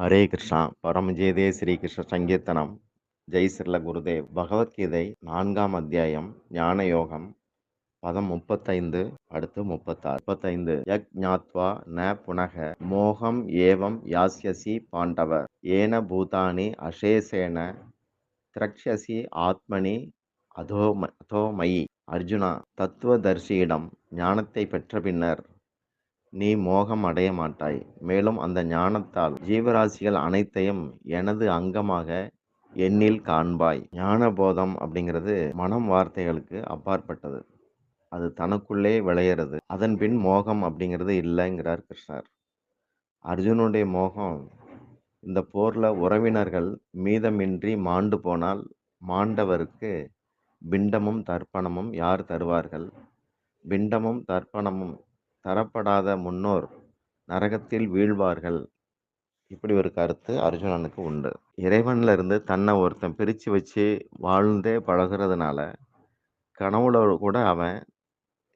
ஹரே கிருஷ்ணா. பரமஜேதே ஸ்ரீ கிருஷ்ண சங்கீர்த்தனம். ஜெய் ஸ்ரீல குருதேவ். பகவத்கீதை 4ஆம் அத்தியாயம் ஞான யோகம். பதம் 35 அடுத்து 36. 35 யக் ஞாத்வா ந புனக மோகம் ஏவம் யாஸ்யசி பாண்டவ ஏன பூதானி அசேஷேன திரக்ஷசி ஆத்மனி அதோமயி. அர்ஜுனா, தத்துவதர்சியிடம் ஞானத்தை பெற்ற பின்னர் நீ மோகம் அடைய மாட்டாய். மேலும் அந்த ஞானத்தால் ஜீவராசிகள் அனைத்தையும் எனது அங்கமாக எண்ணில் காண்பாய். ஞான போதம் அப்படிங்கிறது மனம் வார்த்தைகளுக்கு அப்பாற்பட்டது. அது தனக்குள்ளே விளையிறது. அதன் பின் மோகம் அப்படிங்கிறது இல்லைங்கிறார் கிருஷ்ணர். அர்ஜுனுடைய மோகம் இந்த போர்ல உறவினர்கள் மீதமின்றி மாண்டு போனால் மாண்டவருக்கு பிண்டமும் தர்ப்பணமும் யார் தருவார்கள்? பிண்டமும் தர்ப்பணமும் தரப்படாத முன்னோர் நரகத்தில் வீழ்வார்கள். இப்படி ஒரு கருத்து அர்ஜுனனுக்கு உண்டு. இறைவன்ல இருந்து தன்னை ஒருத்தன் பிரிச்சு வச்சு வாழ்ந்தே பழகுறதுனால கனவுல கூட அவன்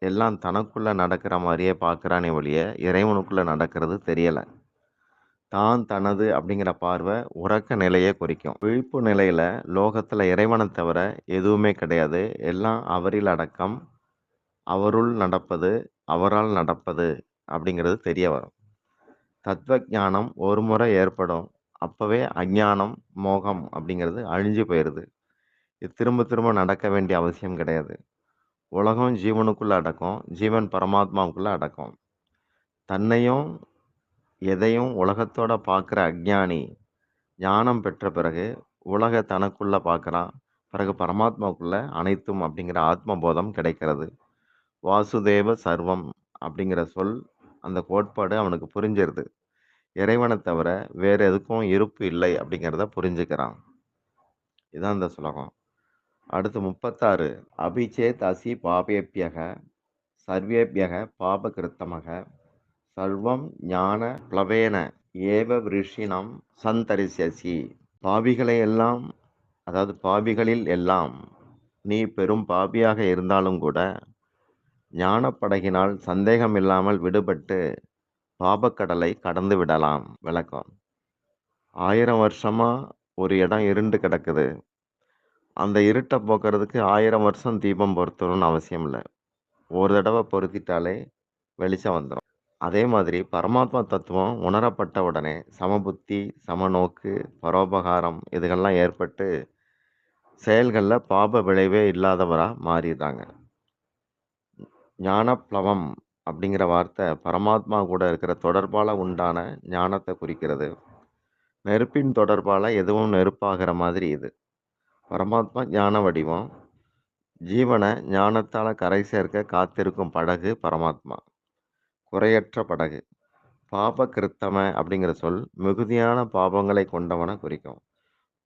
எல்லாம் தனக்குள்ள நடக்கிற மாதிரியே பார்க்கறானே ஒழிய இறைவனுக்குள்ள நடக்கிறது தெரியல. தான் தனது அப்படிங்கிற பார்வை உறக்க நிலையை குறிக்கும். விழிப்பு நிலையில லோகத்துல இறைவனை தவிர எதுவுமே கிடையாது. எல்லாம் அவரில் அடக்கம், அவருள் நடப்பது, அவரால் நடப்பது அப்படிங்கிறது தெரிய வரும். தத்துவ ஞானம் ஒரு முறை ஏற்படும். அப்பவே அஞ்ஞானம், மோகம் அப்படிங்கிறது அழிஞ்சு போயிடுது. இது திரும்ப திரும்ப நடக்க வேண்டிய அவசியம் கிடையாது. உலகம் ஜீவனுக்குள்ள அடக்கம், ஜீவன் பரமாத்மாவுக்குள்ள அடக்கம். தன்னையும் எதையும் உலகத்தோட பார்க்குற அஞ்ஞானி ஞானம் பெற்ற பிறகு உலக தனக்குள்ள பார்க்குறான். பிறகு பரமாத்மாவுக்குள்ள அனைத்தும் அப்படிங்கிற ஆத்ம போதம் கிடைக்கிறது. வாசுதேவ சர்வம் அப்படிங்கிற சொல், அந்த கோட்பாடு அவனுக்கு புரிஞ்சிருது. இறைவனை தவிர வேற எதுக்கும் இருப்பு இல்லை அப்படிங்கிறத புரிஞ்சுக்கிறான். இதான் இந்த சுலகம். அடுத்து 36 அபிச்சேத் அசி பாபேபியக சர்வேபியக பாபகிருத்தமக சர்வம் ஞான பிளவேன ஏவ விருஷினம் சந்தரிசசி. பாவிகளை எல்லாம், அதாவது பாவிகளில் எல்லாம் நீ பெரும் பாபியாக இருந்தாலும் கூட ஞானப்படகினால் சந்தேகம் இல்லாமல் விடுபட்டு பாபக்கடலை கடந்து விடலாம். விளக்கம்: 1000 வருஷமா ஒரு இடம் இருண்டு கிடக்குது. அந்த இருட்டை போக்குறதுக்கு 1000 வருஷம் தீபம் பொருத்தணும்னு அவசியம் இல்லை. ஒரு தடவை பொருத்திட்டாலே வெளிச்சம் வந்துடும். அதே மாதிரி பரமாத்மா தத்துவம் உணரப்பட்ட உடனே சமபுத்தி, சமநோக்கு, பரோபகாரம் இதுகள்லாம் ஏற்பட்டு செயல்களில் பாப விளைவே இல்லாதவராக மாறிடுறாங்க. ஞானப்ளவம் அப்படிங்கிற வார்த்தை பரமாத்மா கூட இருக்கிற தொடர்பால் உண்டான ஞானத்தை குறிக்கிறது. நெருப்பின் தொடர்பால் எதுவும் நெருப்பாகிற மாதிரி இது. பரமாத்மா ஞான வடிவம். ஜீவனை ஞானத்தால் கரை சேர்க்க காத்திருக்கும் படகு பரமாத்மா, குறையற்ற படகு. பாப கிருத்தம அப்படிங்கிற சொல் மிகுதியான பாபங்களை கொண்டவனை குறிக்கும்.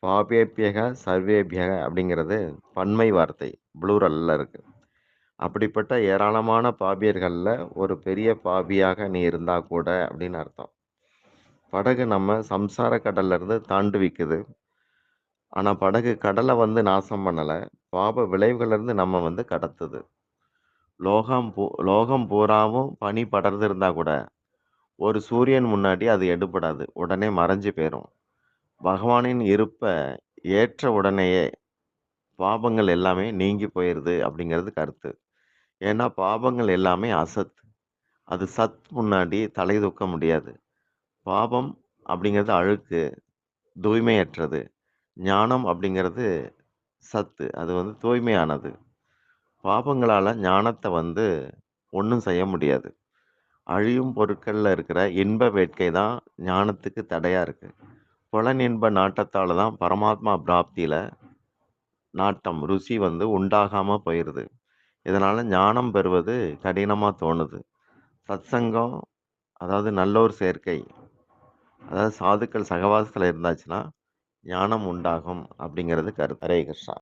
பாபேபியக சர்வேபியக அப்படிங்கிறது பன்மை வார்த்தை, ப்ளூரல்ல இருக்கு. அப்படிப்பட்ட ஏராளமான பாபியர்களில் ஒரு பெரிய பாபியாக நீ இருந்தா கூட அப்படின்னு அர்த்தம். படகு நம்ம சம்சார கடல்ல இருந்து தாண்டுவிக்குது. ஆனால் படகு கடலை நாசம் பண்ணலை, பாப விளைவுகளிலிருந்து நம்ம கடத்துது. லோகம் பூராவும் பனி படர்ந்து இருந்தா கூட ஒரு சூரியன் முன்னாடி அது எடுபடாது, உடனே மறைஞ்சு போயிடும். பகவானின் இருப்பை ஏற்ற உடனேயே பாபங்கள் எல்லாமே நீங்கி போயிடுது அப்படிங்கிறது கருத்து. ஏன்னா பாபங்கள் எல்லாமே அசத். அது சத் முன்னாடி தலை தூக்க முடியாது. பாபம் அப்படிங்கிறது அழுக்கு, தூய்மையற்றது. ஞானம் அப்படிங்கிறது சத்து, அது தூய்மையானது. பாபங்களால் ஞானத்தை ஒன்றும் செய்ய முடியாது. அழியும் பொருட்களில் இருக்கிற இன்ப வேட்கை தான் ஞானத்துக்கு தடையாக இருக்குது. புலனின்ப நாட்டத்தால் தான் பரமாத்மா பிராப்தியில் நாட்டம், ருசி உண்டாகாமல் போயிடுது. இதனால் ஞானம் பெறுவது கடினமாக தோணுது. சத்சங்கம், அதாவது நல்லோர் சேர்க்கை, அதாவது சாதுக்கள் சகவாசத்தில் இருந்தாச்சுன்னா ஞானம் உண்டாகும் அப்படிங்கிறது கருத்து. ஹரே கிருஷ்ணா.